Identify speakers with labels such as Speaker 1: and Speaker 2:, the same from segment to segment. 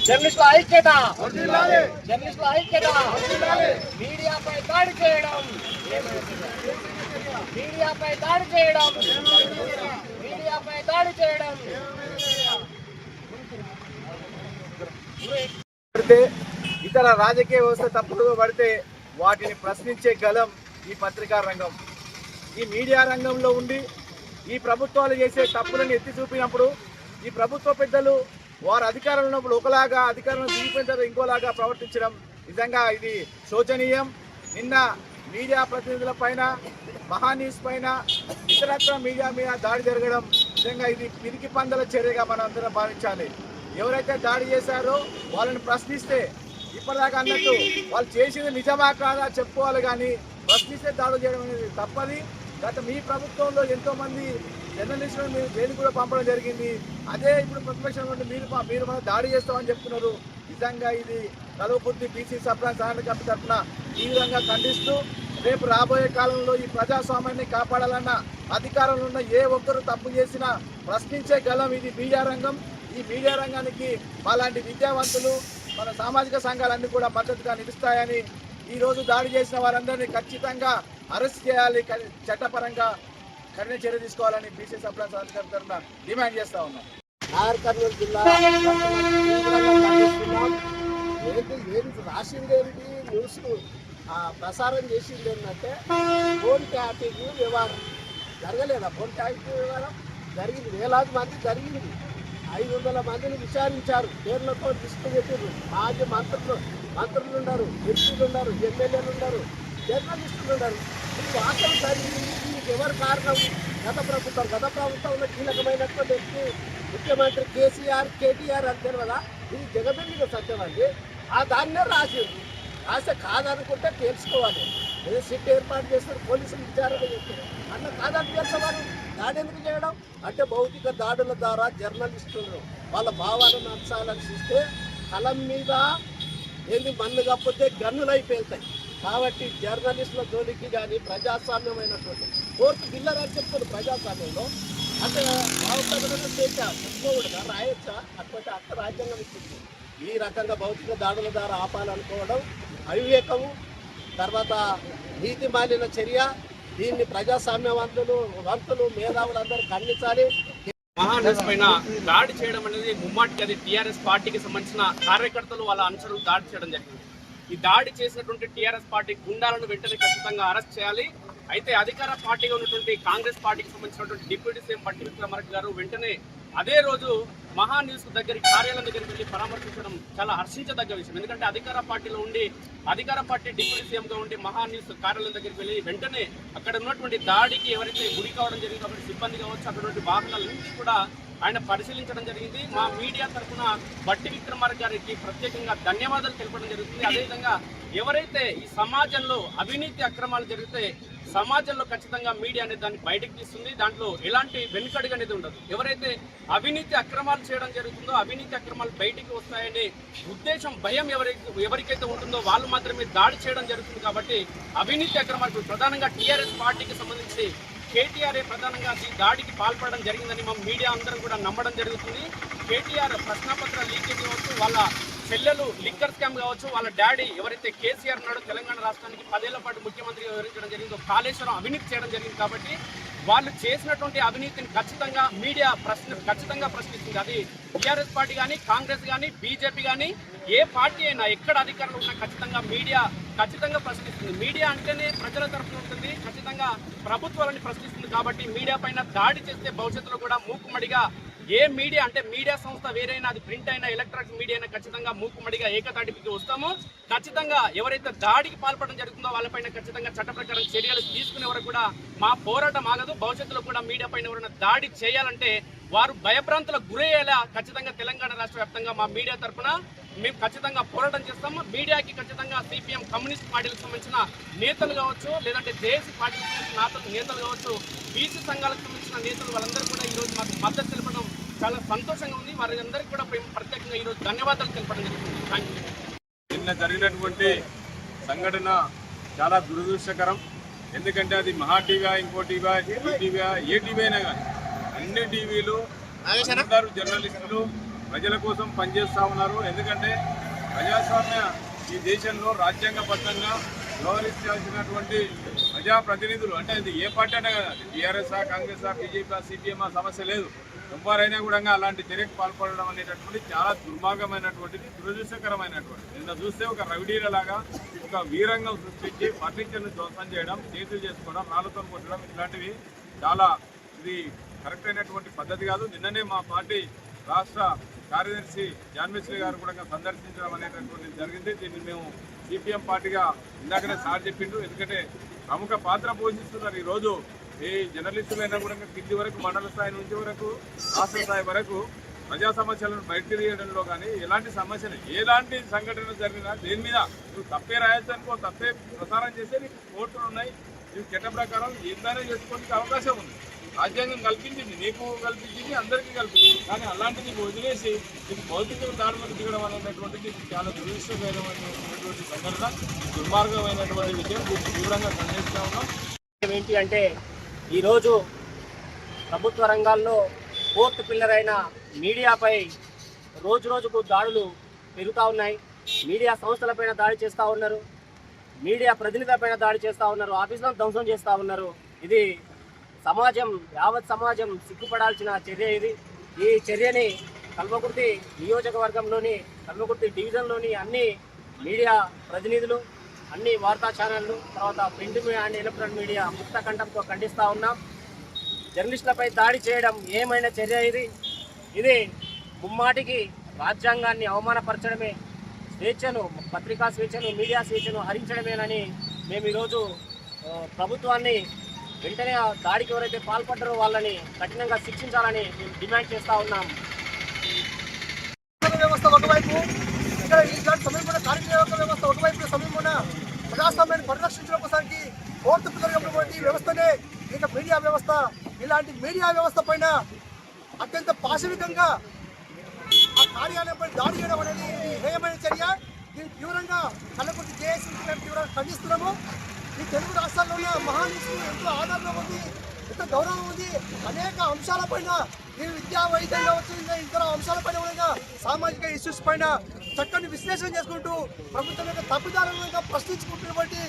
Speaker 1: జర్నలిస్టుల ఐక్యత, జర్నలిస్టుల ఐక్యత, మీడియాపై దాడి చేయడం, మీడియాపై దాడి చేయడం, మీడియాపై దాడి చేయడం.
Speaker 2: ఇతర రాజకీయ వ్యవస్థ తప్పుడుగా పడితే వాటిని ప్రశ్నించే గలం ఈ పత్రికా రంగం. ఈ మీడియా రంగంలో ఉండి ఈ ప్రభుత్వాలు చేసే తప్పులను ఎత్తి చూపినప్పుడు ఈ ప్రభుత్వ పెద్దలు వారు అధికారంలో ఉన్నప్పుడు ఒకలాగా, అధికారంలో దిగిపోయిన తర్వాత ఇంకోలాగా ప్రవర్తించడం నిజంగా ఇది శోచనీయం. నిన్న మీడియా ప్రతినిధుల పైన, మహాన్యూస్ పైన, ఇతరత్ర మీడియా మీద దాడి జరగడం నిజంగా ఇది పిరికి పందల చర్యగా మనం అందరం భావించాలి. ఎవరైతే దాడి చేశారో వాళ్ళని ప్రశ్నిస్తే, ఇప్పటిదాకా అన్నట్టు వాళ్ళు చేసింది నిజమా కాదా చెప్పుకోవాలి, కానీ ప్రశ్నిస్తే దాడులు చేయడం అనేది తప్పది. గత మీ ప్రభుత్వంలో ఎంతోమంది జర్నలిస్టులను మీరు జైలు కూడా పంపడం జరిగింది. అదే ఇప్పుడు ప్రతిపక్షం నుండి మీరు మన దాడి చేస్తామని చెప్తున్నారు. నిజంగా ఇది కలువపుర్తి బీసీ సప్లాన్ సహాయ కమిటీ తరఫున ఈ విధంగా ఖండిస్తూ రేపు రాబోయే కాలంలో ఈ ప్రజాస్వామ్యాన్ని కాపాడాలన్న అధికారంలో ఉన్న ఏ ఒక్కరు తప్పు చేసినా ప్రశ్నించే గలం ఇది మీడియా రంగం. ఈ మీడియా రంగానికి మాలాంటి విద్యావంతులు, మన సామాజిక సంఘాలన్నీ కూడా మద్దతుగా నిలుస్తాయని, ఈరోజు దాడి చేసిన వారందరినీ ఖచ్చితంగా అరెస్ట్ చేయాలి, చట్టపరంగా కఠిన చర్య తీసుకోవాలని బీసీ సప్లాన్ సహకారం తరఫున డిమాండ్ చేస్తా ఉన్నాం.
Speaker 1: నాగర్ కర్నూలు జిల్లా ఏంటి రాసిందేంటి, న్యూస్ ప్రసారం చేసింది ఏంటంటే ఫోన్ ట్యాపింగ్ వ్యవహారం జరగలేదా? ఫోన్ ట్యాపింగ్ వ్యవహారం జరిగింది, వేలాది మంది జరిగింది. 500 మందిని విచారించారు, పేర్లతో లిస్టు పెట్టారు. మాజీ మంత్రులు ఉన్నారు, ఎంపీలు ఉన్నారు, ఎమ్మెల్యేలు ఉన్నారు, జర్నలిస్టులు ఉన్నారు. ఇది వాస్తవం జరిగింది. దీనికి ఎవరు కారణం? గత ప్రభుత్వంలో కీలకమైనటువంటి వ్యక్తి ముఖ్యమంత్రి కేటీఆర్ అని తెలియదా? ఇది జగమెల్లిన సత్యం అండి. దాన్నే రాస్తే కాదనుకుంటే తెలుసుకోవాలి. ఏదో సిట్ ఏర్పాటు చేస్తారు, పోలీసులు విచారణ చేస్తారు. కాదని తెలుసుకోవాలి. దాడి ఎందుకు చేయడం అంటే భౌతిక దాడుల ద్వారా జర్నలిస్టులు వాళ్ళ భావాలను అంశాలను చూస్తే కలం మీద ఏంది మన్ను కాకపోతే గన్నులు అయిపోతాయి. కాబట్టి జర్నలిస్టుల జోలికి కానీ ప్రజాస్వామ్యమైనటువంటి కోర్టు బిల్లర్ అని చెప్తారు. ప్రజాస్వామ్యంలో అంటే భావప్రకటన చెప్పుకోకూడదా, రాయొచ్చా? అటువంటి అర్థ రాజ్యాంగం ఇస్తుంది. ఈ రకంగా భౌతిక దాడుల ద్వారా ఆపాలనుకోవడం అవివేకము, తర్వాత నీతి మాలిన చర్య. దీన్ని ప్రజాస్వామ్యవంతులు మేధావులందరూ ఖండించాలి.
Speaker 3: మహాన్యూస్ పైన దాడి చేయడం అనేది ముమ్మాటికి అది టీఆర్ఎస్ పార్టీకి సంబంధించిన కార్యకర్తలు వాళ్ళ అనుచరులు దాడి చేయడం జరిగింది. ఈ దాడి చేసినటువంటి టీఆర్ఎస్ పార్టీ గుండాలను వెంటనే ఖచ్చితంగా అరెస్ట్ చేయాలి. అయితే అధికార పార్టీగా ఉన్నటువంటి కాంగ్రెస్ పార్టీకి సంబంధించినటువంటి డిప్యూటీ సీఎం బట్టి విక్రమార్క గారు వెంటనే అదే రోజు మహాన్యూస్ కార్యాలయం దగ్గరికి వెళ్ళి పరామర్శించడం చాలా హర్షించదగ్గ విషయం. ఎందుకంటే అధికార పార్టీలో ఉండి, అధికార పార్టీ డిప్యూటీ సీఎంగా ఉండి మహాన్యూస్ కార్యాలయం దగ్గరికి వెళ్ళి వెంటనే అక్కడ ఉన్నటువంటి దాడికి ఎవరైతే గురి కావడం జరిగిందో అక్కడ సిబ్బంది కావచ్చు, అక్కడ వాహనాలన్నింటినీ కూడా ఆయన పరిశీలించడం జరిగింది. మా మీడియా తరఫున బట్టి విక్రమార్క గారికి ప్రత్యేకంగా ధన్యవాదాలు తెలపడం జరుగుతుంది. అదేవిధంగా ఎవరైతే ఈ సమాజంలో అవినీతి అక్రమాలు జరిగితే సమాజంలో ఖచ్చితంగా మీడియా అనేది దాన్ని బయటకు తీస్తుంది. దాంట్లో ఎలాంటి వెనుకడుగు అనేది ఉండదు. ఎవరైతే అవినీతి అక్రమాలు చేయడం జరుగుతుందో అవినీతి అక్రమాలు బయటికి వస్తాయనే ఉద్దేశం, భయం ఎవరికైతే ఉంటుందో వాళ్ళు మాత్రమే దాడి చేయడం జరుగుతుంది. కాబట్టి అవినీతి అక్రమాలు ప్రధానంగా టీఆర్ఎస్ పార్టీకి సంబంధించి కేటీఆర్ ప్రధానంగా ఈ దాడికి పాల్పడడం జరిగిందని మా మీడియా అందరం కూడా నమ్మడం జరుగుతుంది. కేటీఆర్ ప్రశ్నపత్ర లీకేజ్ కావచ్చు, వాళ్ళ చెల్లెలు లిక్కర్ స్కామ్ కావచ్చు, వాళ్ళ డాడీ ఎవరైతే కేసీఆర్ ఉన్నాడో తెలంగాణ రాష్ట్రానికి 10 ఏళ్ల పాటు ముఖ్యమంత్రిగా వివరించడం జరిగిందో కాళేశ్వరం అవినీతి చేయడం జరిగింది. కాబట్టి వాళ్ళు చేసినటువంటి అవినీతిని ఖచ్చితంగా మీడియా ఖచ్చితంగా ప్రశ్నిస్తుంది. అది టీఆర్ఎస్ పార్టీ కానీ, కాంగ్రెస్ కానీ, బీజేపీ కానీ, ఏ పార్టీ అయినా ఎక్కడ అధికారంలో ఉన్నా ఖచ్చితంగా మీడియా ఖచ్చితంగా ప్రశ్నిస్తుంది. మీడియా అంటేనే ప్రజల తరఫున ఉంటుంది, ఖచ్చితంగా ప్రభుత్వాలని ప్రశ్నిస్తుంది. కాబట్టి మీడియా పైన దాడి చేస్తే భవిష్యత్తులో కూడా మూకుమ్మడిగా ఏ మీడియా అంటే మీడియా సంస్థ వేరైనా, అది ప్రింట్ అయినా ఎలక్ట్రానిక్ మీడియా అయినా ఖచ్చితంగా మూకుమ్మడిగా ఏకతాటికి వస్తాము. ఖచ్చితంగా ఎవరైతే దాడికి పాల్పడడం జరుగుతుందో వాళ్ళపైన ఖచ్చితంగా చట్ట ప్రకారం చర్యలు తీసుకునే వరకు కూడా మా పోరాటం ఆగదు. భవిష్యత్తులో కూడా మీడియా పైన ఎవరైనా దాడి చేయాలంటే వారు భయభ్రాంతులకు గురయ్యేలా ఖచ్చితంగా తెలంగాణ రాష్ట్ర వ్యాప్తంగా మా మీడియా తరఫున మేము ఖచ్చితంగా పోరాటం చేస్తాము. మీడియాకి ఖచ్చితంగా సిపిఎం కమ్యూనిస్ట్ పార్టీలకు సంబంధించిన నేతలు కావచ్చు, లేదంటే జేఏసీ పార్టీకి సంబంధించిన నేతలు కావచ్చు, బీసీ సంఘాలకు సంబంధించిన నేతలు వాళ్ళందరూ కూడా ఈరోజు మాకు మద్దతు తెలపడం చాలా సంతోషంగా ఉంది. వారందరికీ కూడా ప్రత్యేకంగా ఈరోజు ధన్యవాదాలు తెలపడం జరుగుతుంది. Thank you.
Speaker 4: నిన్న జరిగినటువంటి సంఘటన చాలా దురదృష్టకరం. ఎందుకంటే అది మహా టీవీ, ఇంకో టీవీ, టీవీ, ఏ టీవీ అయినా కానీ అన్ని టీవీలు అందరూ జర్నలిస్టులు ప్రజల కోసం పనిచేస్తూ ఉన్నారు. ఎందుకంటే ప్రజాస్వామ్య ఈ దేశంలో రాజ్యాంగబద్ధంగా వ్యవహరించాల్సినటువంటి ప్రజాప్రతినిధులు అంటే అది ఏ పార్టీ అయినా కదా, టీఆర్ఎస్ఆ, కాంగ్రెసా, బీజేపీ, సిపిఎం సమస్య లేదు. ఎవరైనా కూడా అలాంటి చర్యకు పాల్పడడం అనేటటువంటి చాలా దుర్మార్గమైనటువంటిది, దురదృష్టకరమైనటువంటి. నిన్న చూస్తే ఒక రౌడీలలాగా ఒక వీరంగం సృష్టించి ఫర్నిచర్ను ధ్వంసం చేయడం, చేతులు చేసుకోవడం, రాళ్లతో కొట్టడం ఇట్లాంటివి చాలా ఇది కరెక్ట్ అయినటువంటి పద్ధతి కాదు. నిన్ననే మా పార్టీ రాష్ట్ర కార్యదర్శి జాన్మిశ్రీ గారు కూడా సందర్శించడం అనేటటువంటిది జరిగింది. దీన్ని మేము సిపిఎం పార్టీగా ఇందాకనే సార్ చెప్పిండు. ఎందుకంటే ప్రముఖ పాత్ర పోషిస్తున్నారు ఈరోజు ఏ జర్నలిస్టులైనా కూడా కింది వరకు, మండల స్థాయి నుంచి వరకు, రాష్ట్ర స్థాయి వరకు ప్రజా సమస్యలను బయటకు తీయడంలో కానీ ఎలాంటి సమస్యలు, ఎలాంటి సంఘటన జరిగినా దేని మీద నువ్వు తప్పే రాయొచ్చు అనుకో, తప్పే ప్రసారం చేస్తే నీకు కోర్టులు ఉన్నాయి, నీకు చట్ట ప్రకారం ఏదైనా చేసుకోవడానికి అవకాశం ఉంది. రాజ్యాంగం కల్పించింది, నీకు కల్పించింది, అందరికీ కల్పించింది. కానీ అలాంటిది వదిలేసి నీకు భౌతిక దాడులకు దిగడం అనేటటువంటిది చాలా దురదృష్టకరమైనటువంటి సంఘటన, దుర్మార్గమైనటువంటి విషయం. దీన్ని తీవ్రంగా ఖండిస్తూ ఉన్నాం.
Speaker 1: ఏంటి అంటే ఈరోజు ప్రభుత్వ రంగాల్లో ఫోర్త్ పిల్లర్ అయిన మీడియాపై రోజు రోజుకు దాడులు పెరుగుతూ ఉన్నాయి. మీడియా సంస్థలపైన దాడి చేస్తూ ఉన్నారు, మీడియా ప్రతినిధులపైన దాడి చేస్తూ ఉన్నారు, ఆఫీసులను ధ్వంసం చేస్తూ ఉన్నారు. ఇది సమాజం, యావత్ సమాజం సిగ్గుపడాల్సిన చర్య ఇది. ఈ చర్యని కల్వకుర్తి నియోజకవర్గంలోని, కల్వకుర్తి డివిజన్లోని అన్ని మీడియా ప్రతినిధులు, అన్ని వార్తా ఛానళ్లు, తర్వాత ప్రింట్ అండ్ ఎలక్ట్రానిక్ మీడియా ముక్త కంఠంతో ఖండిస్తూ ఉన్నాం. జర్నలిస్టులపై దాడి చేయడం ఏమైనా చర్య ఇది ముమ్మాటికి రాజ్యాంగాన్ని అవమానపరచడమే, స్వేచ్ఛను, పత్రికా స్వేచ్ఛను, మీడియా స్వేచ్ఛను హరించడమేనని మేము ఈరోజు ప్రభుత్వాన్ని వెంటనే దాడికి ఎవరైతే పాల్పడ్డారో వాళ్ళని కఠినంగా శిక్షించాలని మేము డిమాండ్ చేస్తూ ఉన్నాం.
Speaker 5: వ్యవస్థ ఒకవైపు, ఇక్కడ ఇలాంటి సమయంలో కార్యనిర్వాహక వ్యవస్థ ఒకవైపు సమయంలో ప్రజాస్వామ్యాన్ని పరిరక్షించడం కోసానికి ఫోర్త్ పిల్లర్ ఉన్నటువంటి వ్యవస్థనే ఇక మీడియా వ్యవస్థ. ఇలాంటి మీడియా వ్యవస్థ పైన అత్యంత పాశవికంగా ఆ కార్యాలయంపై దాడి చేయడం అనేది హేయమైన చర్య. దీన్ని తీవ్రంగా కల్వకుర్తి జేఏసీ తీవ్రంగా ఖండిస్తున్నాము. ఈ తెలుగు రాష్ట్రాల్లో ఉన్న మహానీయులకు ఎంతో ఆదరణ ఉంది, ఎంతో గౌరవం ఉంది. అనేక అంశాలపైన ఈ విద్యా, వైద్యం కావచ్చు, ఇంకా ఇతర అంశాలపైన కూడా సామాజిక ఇష్యూస్ పైన చక్కని విశ్లేషణ చేసుకుంటూ ప్రభుత్వం యొక్క తప్పిదాలను ప్రశ్నించుకుంటున్నటువంటి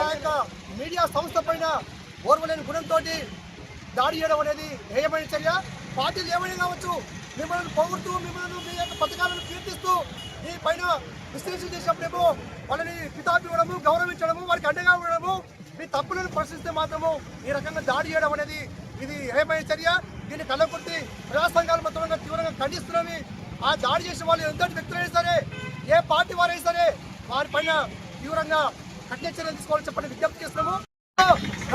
Speaker 5: ఆ యొక్క మీడియా సంస్థ పైన ఓర్వలేని గుణంతో దాడి చేయడం అనేది హేయమైన చర్య. పార్టీలు ఏమైనా కావచ్చు, మిమ్మల్ని పొగుడుతూ, మిమ్మల్ని మీ యొక్క పథకాలను కీర్తిస్తూ ఈ పైన విశ్లేషణ చేసినప్పుడేమో వాళ్ళని కితాబు ఇవ్వడము, గౌరవించడము, వారికి అండగా ఉండడము, మీ తప్పులను ప్రశ్నిస్తే మాత్రము ఈ రకంగా దాడి చేయడం అనేది ఇది హేయమైన చర్య. దీన్ని కల్వకుర్తి ప్రజా సంఘాలు మొత్తంగా తీవ్రంగా ఖండిస్తున్నాము. ఆ దాడి చేసిన వాళ్ళు ఎంతటి వ్యక్తులైనా సరే, ఏ పార్టీ వారైనా సరే వారిపైన తీవ్రంగా కఠిన చర్యలు తీసుకోవాలని చెప్పని విజ్ఞప్తి చేస్తున్నాము.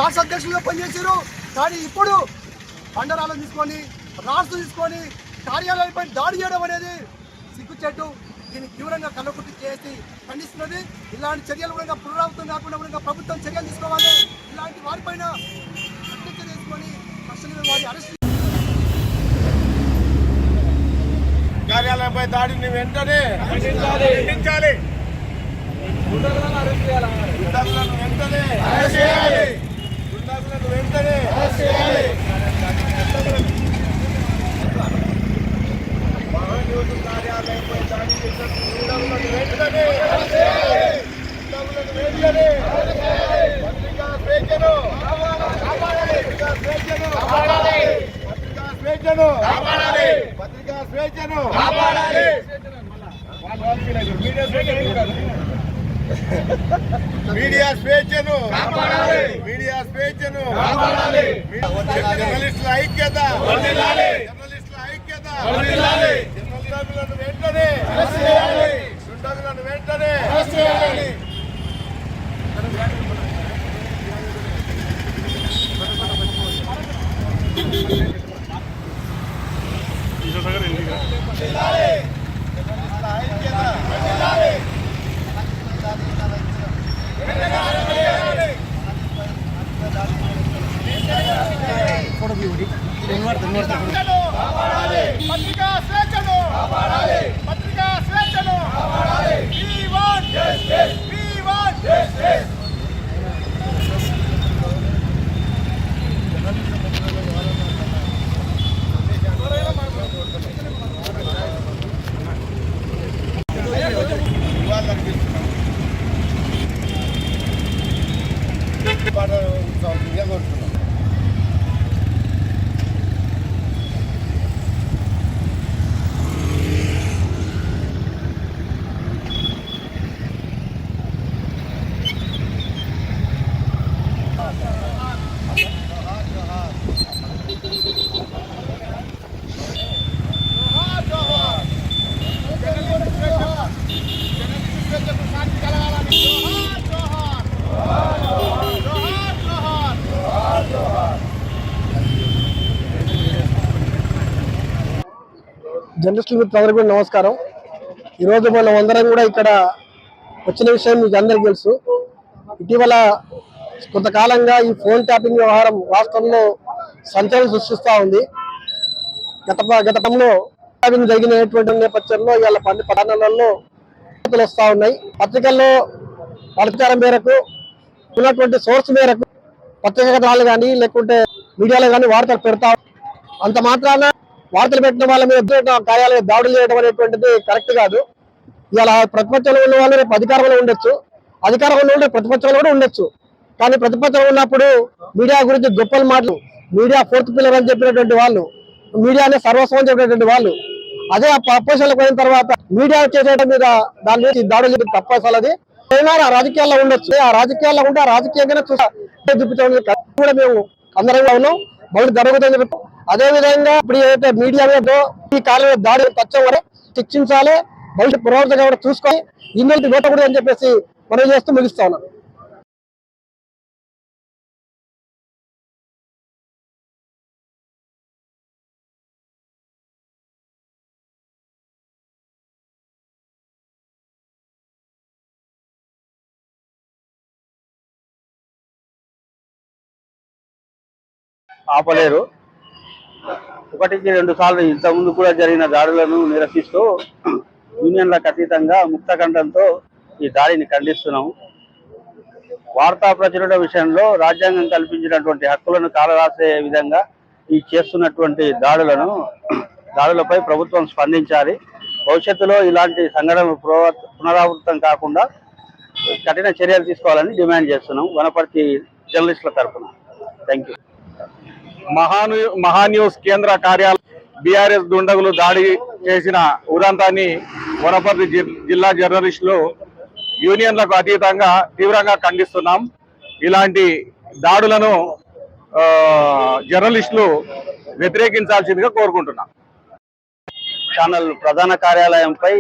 Speaker 5: రాష్ట్ర అధ్యక్షులుగా పనిచేశారు, కానీ ఇప్పుడు బండరాలను తీసుకొని, రాష్ట్రం తీసుకొని కార్యాలయాలపై దాడి చేయడం అనేది సిగ్గుచేటు. దీన్ని తీవ్రంగా కల్వకుర్తి చేసి ఖండిస్తున్నది. ఇలాంటి చర్యలు కూడా పునరావృతం కాకుండా కూడా ప్రభుత్వం చర్యలు తీసుకోవాలి. ఇలాంటి వారిపైన కఠిన చర్య తీసుకొని వారిని అరెస్ట్.
Speaker 4: కార్యాలయంపై దాడిని వెంటనే ఖండించాలి. గుండాలను వెంటనే అరెస్ట్ చేయాలి. గుండాలను వెంటనే అరెస్ట్ చేయాలి. మహాన్యూస్ కార్యాలయంపై దాడి చేసిన గుండాలను వెంటనే అరెస్ట్ చేయాలి. గుండాలను వెంటనే అరెస్ట్ చేయాలి. పత్రికా స్వేచ్ఛను కాపాడాలి. పత్రికా స్వేచ్ఛను కాపాడాలి. పత్రికా స్వేచ్ఛను కాపాడాలి. పత్రికా స్వేచ్ఛను కాపాడాలి. మీడియా స్వేచ్ఛను కాపాడాలి. మీడియా స్వేచ్ఛను కాపాడాలి. జర్నలిస్టుల ఐక్యత, జర్నలిస్టుల ఐక్యత, జర్నలిస్టులను వెంటనే అరెస్ట్ చేయాలి. దుండగులను వెంటనే అరెస్ట్ చేయాలి.
Speaker 5: పత్రికా స్వేచ్ఛను పత్రికా స్వేచ్ఛను We want justice. We want justice.
Speaker 1: జర్నలిస్టుల మిత్రులందరికీ కూడా నమస్కారం. ఈరోజు మనం అందరం కూడా ఇక్కడ వచ్చిన విషయం మీకు అందరికీ తెలుసు. ఇటీవల కొంతకాలంగా ఈ ఫోన్ ట్యాపింగ్ వ్యవహారం రాష్ట్రంలో సంచలనం సృష్టిస్తూ ఉంది. గతంలో ట్యాపింగ్ జరిగినటువంటి నేపథ్యంలో ఇవాళ పన్ని పట్టణాలలో వార్తలు వస్తూ ఉన్నాయి. పత్రికల్లో ప్రచారం మేరకు ఉన్నటువంటి సోర్స్ మేరకు పత్రికలు కానీ లేకుంటే మీడియాలో కానీ వార్తలు పెడతా. అంత మాత్రాన వార్తలు పెట్టిన వాళ్ళ మీద కార్యాలయ దాడులు చేయడం అనేటువంటిది కరెక్ట్ కాదు. ఇలా ప్రతిపక్షంలో ఉన్న వాళ్ళు రేపు అధికారంలో ఉండొచ్చు, అధికారంలో ఉండే ప్రతిపక్షంలో కూడా ఉండొచ్చు. కానీ ప్రతిపక్షంలో ఉన్నప్పుడు మీడియా గురించి గొప్పలు మాటలు, మీడియా ఫోర్త్ పిల్లర్ అని చెప్పినటువంటి వాళ్ళు, మీడియానే సర్వస్వం అని చెప్పినటువంటి వాళ్ళు, అదే అపోజిషన్లకు పోయిన తర్వాత మీడియా చేసేయడం మీద దాని నుంచి దాడులు చేయడం తప్ప అసలు అది ఆ రాజకీయాల్లో ఉండొచ్చు. ఆ రాజకీయాల్లో ఉంటే ఆ రాజకీయంగానే చూపించడం కూడా మేము అందరంగా ఉన్నాం. బయట జరుగుతుంది చెప్పి అదే విధంగా ఇప్పుడు ఏదైతే మీడియా మీద ఈ కాలంలో దాడి తచ్చం వరే శిక్షించాలి, భవిష్యత్ పురోగతిగా కూడా చూసుకొని ఇన్నెల్టి పెట్టకూడదు అని చెప్పేసి మనం చేస్తూ ముగిస్తా ఉన్నాం.
Speaker 6: ఆపలేరు. 1-2 సార్లు ఇంతకుముందు కూడా జరిగిన దాడులను నిరసిస్తూ యూనియన్లకు అతీతంగా ముక్తకంఠంతో ఈ దాడిని ఖండిస్తున్నాము. వార్తా ప్రచురణ విషయంలో రాజ్యాంగం కల్పించినటువంటి హక్కులను కాలరాసే విధంగా ఈ చేస్తున్నటువంటి దాడులపై ప్రభుత్వం స్పందించాలి. భవిష్యత్తులో ఇలాంటి సంఘటనలు పునరావృతం కాకుండా కఠిన చర్యలు తీసుకోవాలని డిమాండ్ చేస్తున్నాం వనపర్తి జర్నలిస్టుల తరఫున. Thank you.
Speaker 2: మహాన్యూస్ కేంద్ర కార్యాలయం బీఆర్ఎస్ దుండగులు దాడి చేసిన ఉదంతాన్ని వనపర్తి జిల్లా జర్నలిస్టులు యూనియన్లకు అతీతంగా తీవ్రంగా ఖండిస్తున్నాం. ఇలాంటి దాడులను జర్నలిస్టులు వ్యతిరేకించాల్సిందిగా కోరుకుంటున్నాం.
Speaker 6: ఛానల్ ప్రధాన కార్యాలయంపై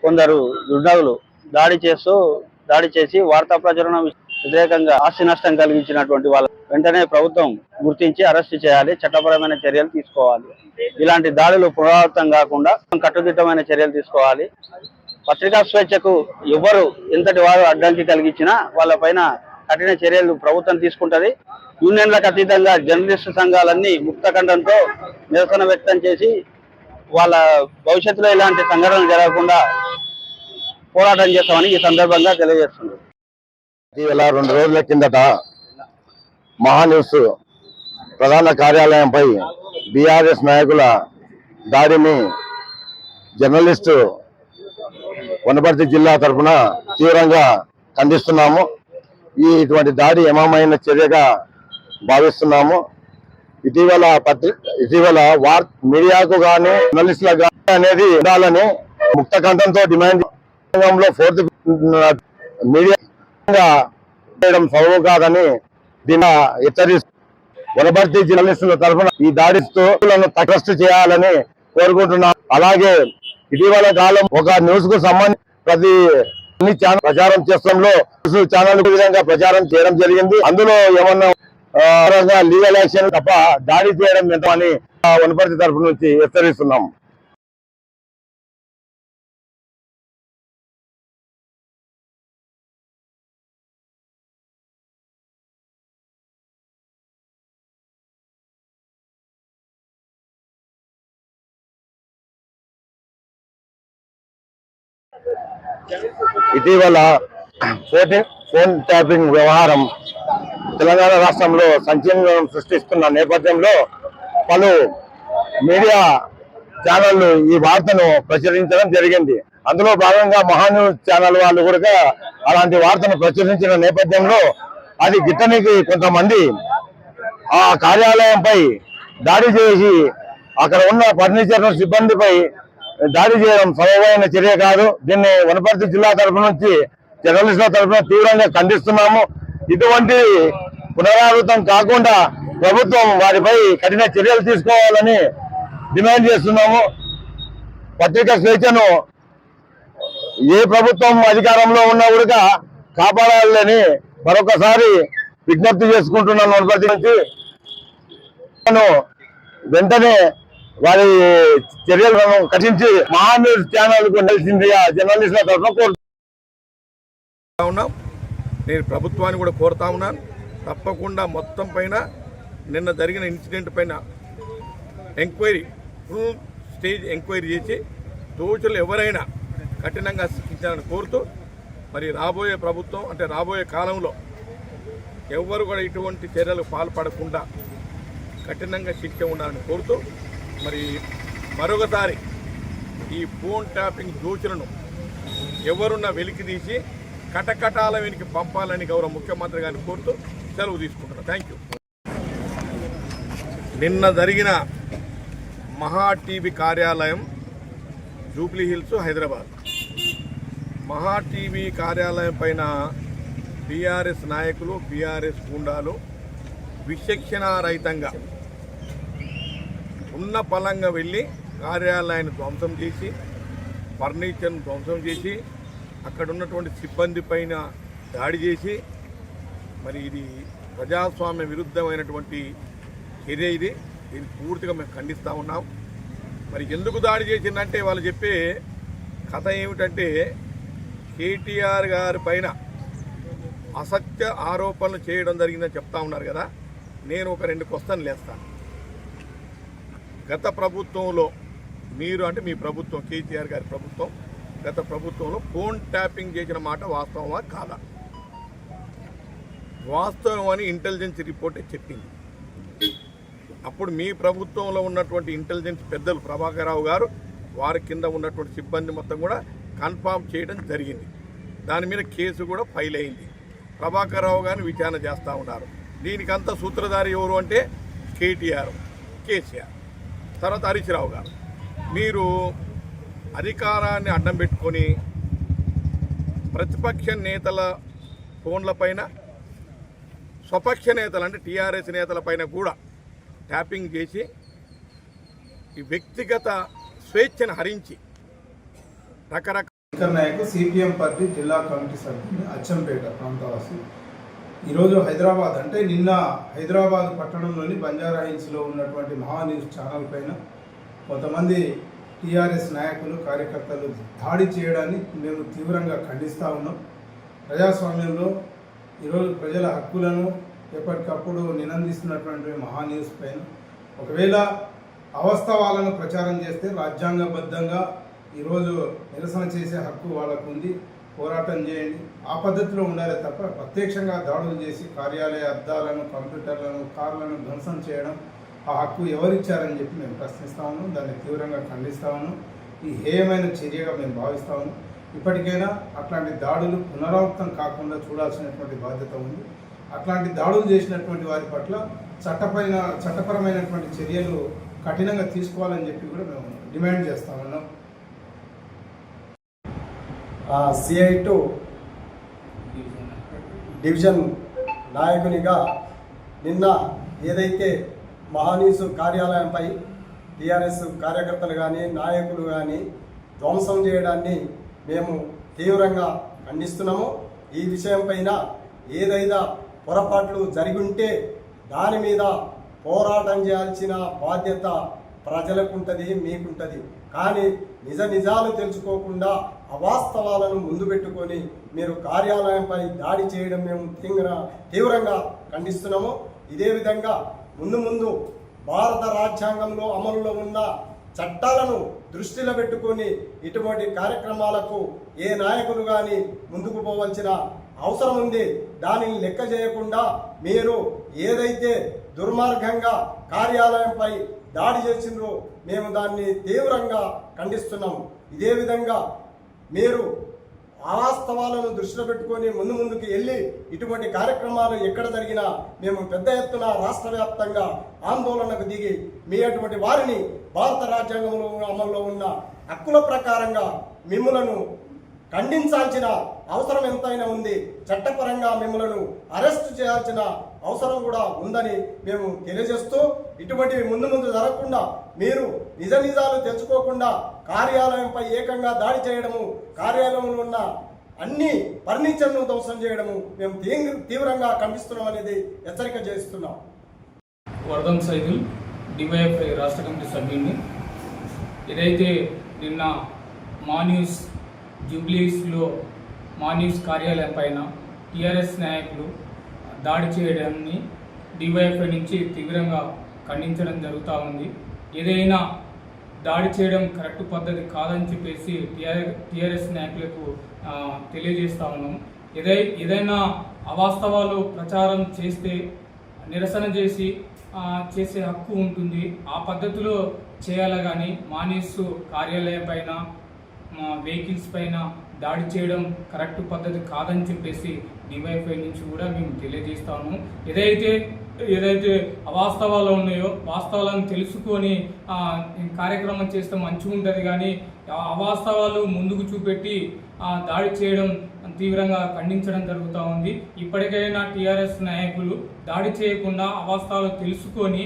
Speaker 6: కొందరు దుండగులు దాడి చేసి వార్తా ప్రచురణ వ్యతిరేకంగా ఆస్తి నష్టం కలిగించినటువంటి వాళ్ళ వెంటనే ప్రభుత్వం గుర్తించి అరెస్టు చేయాలి, చట్టపరమైన చర్యలు తీసుకోవాలి. ఇలాంటి దాడులు పునరావృతం కాకుండా కట్టుదిట్టమైన చర్యలు తీసుకోవాలి. పత్రికా స్వేచ్ఛకు ఎవరు ఎంతటి వారు అడ్డంకి కలిగించినా వాళ్ళపైన కఠిన చర్యలు ప్రభుత్వం తీసుకుంటది. యూనియన్లకు అతీతంగా జర్నలిస్టు సంఘాలన్నీ ముక్తకంఠంతో నిరసన వ్యక్తం చేసి వాళ్ళ భవిష్యత్తులో ఇలాంటి సంఘటనలు జరగకుండా పోరాటం చేస్తామని ఈ సందర్భంగా తెలియజేస్తున్నారు.
Speaker 7: ఇటీవల 2 రోజుల కిందట మహాన్యూస్ ప్రధాన కార్యాలయంపై బీఆర్ఎస్ నాయకుల దాడిని జర్నలిస్టు వనపర్తి జిల్లా తరఫున తీవ్రంగా ఖండిస్తున్నాము. ఇటువంటి దాడి యమమైన చర్యగా భావిస్తున్నాము. ఇటీవల మీడియాకు కానీ జర్నలిస్టులకు కానీ అనేది ఉండాలని ముక్తకంఠంతో డిమాండ్ ఫోర్త్ మీడియా చేయడం సబబు కాదని దీన్ని హెచ్చరిస్తూ వనపర్తి జర్నలిస్టుల తరఫున ఈ దాడిస్తూ అరెస్టు చేయాలని కోరుకుంటున్నాం. అలాగే ఇటీవల కాలం ఒక న్యూస్ కు సంబంధించి ప్రతి ప్రచారం చేసడంలో ఛానల్ విధంగా ప్రచారం చేయడం జరిగింది. అందులో ఏమన్నా లీగల్ యాక్షన్ తప్ప దాడి చేయడం ఎంత అని వనపర్తి తరఫు నుంచి హెచ్చరిస్తున్నాం. ఇటీవల ఫోన్ ట్యాపింగ్ వ్యవహారం తెలంగాణ రాష్ట్రంలో సంచలనం సృష్టిస్తున్న నేపథ్యంలో పలు మీడియా ఛానళ్లు ఈ వార్తను ప్రచురించడం జరిగింది. అందులో భాగంగా మహాన్యూస్ ఛానల్ వాళ్ళు కూడా అలాంటి వార్తను ప్రచురించిన నేపథ్యంలో అది గిట్టనికి కొంతమంది ఆ కార్యాలయంపై దాడి చేసి అక్కడ ఉన్న ఫర్నిచర్ సిబ్బందిపై దాడి చేయడం సబబైన చర్య కాదు. దీన్ని వనపర్తి జిల్లా తరఫు నుంచి జర్నలిస్టుల తరఫున తీవ్రంగా ఖండిస్తున్నాము. ఇటువంటి పునరావృతం కాకుండా ప్రభుత్వం వారిపై కఠిన చర్యలు తీసుకోవాలని డిమాండ్ చేస్తున్నాము. పత్రికా స్వేచ్ఛను ఏ ప్రభుత్వం అధికారంలో ఉన్నా కూడా కాపాడాలని మరొకసారి విజ్ఞప్తి చేసుకుంటున్నాను. వనపర్తి నుంచి వెంటనే వారి చర్యలను కఠించి మహాన్యూస్ ఛానల్ కు నిలిచిందిగా జర్నలిస్టుల తరఫున
Speaker 8: కోరుతున్నాం. నేను ప్రభుత్వాన్ని కూడా కోరుతా ఉన్నాను, తప్పకుండా మొత్తం పైన నిన్న జరిగిన ఇన్సిడెంట్ పైన ఎంక్వైరీ, ఫుల్ స్టేజ్ ఎంక్వైరీ చేసి దోషులు ఎవరైనా కఠినంగా శిక్షించాలని కోరుతూ, మరి రాబోయే ప్రభుత్వం అంటే రాబోయే కాలంలో ఎవరు కూడా ఇటువంటి చర్యలకు పాల్పడకుండా కఠినంగా శిక్ష ఉండాలని కోరుతూ, మరి మరొకసారి ఈ ఫోన్ ట్యాపింగ్ దోషులను ఎవరున్నా వెలికి తీసి కటకటాల వెనికి పంపాలని గౌరవ ముఖ్యమంత్రి గారిని కోరుతూ సెలవు తీసుకుంటున్నాను. Thank you. నిన్న జరిగిన మహా టీవీ కార్యాలయం జూబ్లీ హిల్స్ హైదరాబాద్. మహా టీవీ కార్యాలయం పైన బీఆర్ఎస్ నాయకులు, బీఆర్ఎస్ గూండాలు విచక్షణారహితంగా ఉన్న పలంగా వెళ్ళి కార్యాలయాన్ని ధ్వంసం చేసి, ఫర్నిచర్ను ధ్వంసం చేసి, అక్కడ ఉన్నటువంటి సిబ్బంది పైన దాడి చేసి, మరి ఇది ప్రజాస్వామ్య విరుద్ధమైనటువంటి చర్య. దీన్ని పూర్తిగా మేము ఖండిస్తూ ఉన్నాం. మరి ఎందుకు దాడి చేసిందంటే వాళ్ళు చెప్పే కథ ఏమిటంటే కేటీఆర్ గారి పైన అసత్య ఆరోపణలు చేయడం జరిగిందని చెప్తా ఉన్నారు కదా. నేను ఒక 2 క్వశ్చన్లు వేస్తాను. గత ప్రభుత్వంలో మీరు అంటే మీ ప్రభుత్వం, కేటీఆర్ గారి ప్రభుత్వం, గత ప్రభుత్వంలో ఫోన్ ట్యాపింగ్ చేసిన మాట వాస్తవమా కాదా? వాస్తవం అని ఇంటెలిజెన్స్ రిపోర్టే చెప్పింది. అప్పుడు మీ ప్రభుత్వంలో ఉన్నటువంటి ఇంటెలిజెన్స్ పెద్దలు ప్రభాకర్ రావు గారు, వారి కింద ఉన్నటువంటి సిబ్బంది మొత్తం కూడా కన్ఫామ్ చేయడం జరిగింది. దాని మీద కేసు కూడా ఫైల్ అయింది. ప్రభాకర్ రావు గారిని విచారణ చేస్తూ ఉన్నారు. దీనికంతా సూత్రధారి ఎవరు అంటే కేటీఆర్, కేసీఆర్, తర్వాత హరీష్ రావు గారు. మీరు అధికారాన్ని అడ్డం పెట్టుకొని ప్రతిపక్ష నేతల ఫోన్ల పైన, స్వపక్ష నేతలు అంటే టీఆర్ఎస్ నేతల పైన కూడా ట్యాపింగ్ చేసి ఈ వ్యక్తిగత స్వేచ్ఛను హరించి రకరకాల
Speaker 9: నాయకు సిపిఎం పార్టీ జిల్లా కమిటీ సభ్యుని అచ్చంపేట ప్రాంతవాసి ఈరోజు హైదరాబాద్ అంటే నిన్న హైదరాబాద్ పట్టణంలోని బంజారా హిల్స్లో ఉన్నటువంటి మహాన్యూస్ ఛానల్ పైన కొంతమంది టీఆర్ఎస్ నాయకులు, కార్యకర్తలు దాడి చేయడాన్ని మేము తీవ్రంగా ఖండిస్తూ ఉన్నాం. ప్రజాస్వామ్యంలో ఈరోజు ప్రజల హక్కులను ఎప్పటికప్పుడు నినందిస్తున్నటువంటి మహాన్యూస్ పైన ఒకవేళ అవాస్తవాలను ప్రచారం చేస్తే రాజ్యాంగబద్ధంగా ఈరోజు నిరసన చేసే హక్కు వాళ్ళకు ఉంది, పోరాటం చేయండి, ఆ పద్ధతిలో ఉండాలి తప్ప ప్రత్యక్షంగా దాడులు చేసి కార్యాలయ అద్దాలను, కంప్యూటర్లను, కార్లను ధ్వంసం చేయడం ఆ హక్కు ఎవరిచ్చారని చెప్పి మేము ప్రశ్నిస్తా ఉన్నాం. దాన్ని తీవ్రంగా ఖండిస్తా ఉన్నాం. ఈ హేయమైన చర్యగా మేము భావిస్తా ఉన్నాం. ఇప్పటికైనా అట్లాంటి దాడులు పునరావృతం కాకుండా చూడాల్సినటువంటి బాధ్యత ఉంది. అట్లాంటి దాడులు చేసినటువంటి వారి పట్ల చట్టపరమైనటువంటి చర్యలు కఠినంగా తీసుకోవాలని చెప్పి కూడా మేము డిమాండ్ చేస్తా ఉన్నాం.
Speaker 10: CI2 డివిజన్ నాయకునిగా నిన్న ఏదైతే మహాన్యూస్ కార్యాలయంపై టీఆర్ఎస్ కార్యకర్తలు కానీ, నాయకులు కానీ ధ్వంసం చేయడాన్ని మేము తీవ్రంగా ఖండిస్తున్నాము. ఈ విషయం పైన ఏదైనా పొరపాట్లు జరిగుంటే దాని మీద పోరాటం చేయాల్సిన బాధ్యత ప్రజలకుంటుంది, మీకుంటుంది. కానీ నిజాలు తెలుసుకోకుండా అవాస్తవాలను ముందు పెట్టుకొని మీరు కార్యాలయంపై దాడి చేయడం మేము తీవ్రంగా ఖండిస్తున్నాము. ఇదే విధంగా ముందు భారత రాజ్యాంగంలో అమలులో ఉన్న చట్టాలను దృష్టిలో పెట్టుకొని ఇటువంటి కార్యక్రమాలకు ఏ నాయకులు కానీ ముందుకు పోవాల్సిన అవసరం ఉంది. దానిని లెక్క చేయకుండా మీరు ఏదైతే దుర్మార్గంగా కార్యాలయంపై దాడి చేసిండ్రో మేము దాన్ని తీవ్రంగా ఖండిస్తున్నాం. ఇదే విధంగా మీరు అవాస్తవాలను దృష్టిలో పెట్టుకొని ముందుకు వెళ్ళి ఇటువంటి కార్యక్రమాలు ఎక్కడ జరిగినా మేము పెద్ద ఎత్తున రాష్ట్ర వ్యాప్తంగా ఆందోళనకు దిగి మీ అటువంటి వారిని భారత రాజ్యాంగంలో అమల్లో ఉన్న హక్కుల ప్రకారంగా మిమ్మలను ఖండించాల్సిన అవసరం ఎంతైనా ఉంది. చట్టపరంగా మిమ్మలను అరెస్ట్ చేయాల్సిన అవసరం కూడా ఉందని మేము తెలియజేస్తూ ఇటువంటివి ముందు జరగకుండా మీరు నిజాలు తెలుసుకోకుండా కార్యాలయంపై ఏకంగా దాడి చేయడము, కార్యాలయంలో ఉన్న అన్ని ఫర్నిచర్ను ధ్వంసం చేయడము మేము తీవ్రంగా ఖండిస్తున్నాం అనేది హెచ్చరిక చేస్తున్నాం.
Speaker 11: వర్ధం సైదుల్ డివైఎఫ్ఐ రాష్ట్ర కమిటీ సభ్యుడిని. ఏదైతే నిన్న మా న్యూస్ జూబ్లీస్లో మా న్యూస్ కార్యాలయం పైన టీఆర్ఎస్ నాయకులు దాడి చేయడాన్ని డివైఎఫ్ఐ నుంచి తీవ్రంగా ఖండించడం జరుగుతూ ఉంది. ఏదైనా దాడి చేయడం కరెక్ట్ పద్ధతి కాదని చెప్పేసి టీఆర్ఎస్ నాయకులకు తెలియజేస్తా ఉన్నాం. ఏదైనా అవాస్తవాలు ప్రచారం చేస్తే నిరసన చేసే హక్కు ఉంటుంది. ఆ పద్ధతిలో చేయాలి. కానీ మా న్యూస్ కార్యాలయం పైన వెహికల్స్ పైన దాడి చేయడం కరెక్ట్ పద్ధతి కాదని చెప్పేసి డివైఎఫ్ఐ నుంచి కూడా మేము తెలియజేస్తాము. ఏదైతే అవాస్తవాలు ఉన్నాయో వాస్తవాలను తెలుసుకొని కార్యక్రమం చేస్తే మంచిగా ఉంటుంది. కానీ అవాస్తవాలు ముందుకు చూపెట్టి దాడి చేయడం తీవ్రంగా ఖండించడం జరుగుతూ ఉంది. ఇప్పటికైనా టీఆర్ఎస్ నాయకులు దాడి చేయకుండా అవాస్తవాలు తెలుసుకొని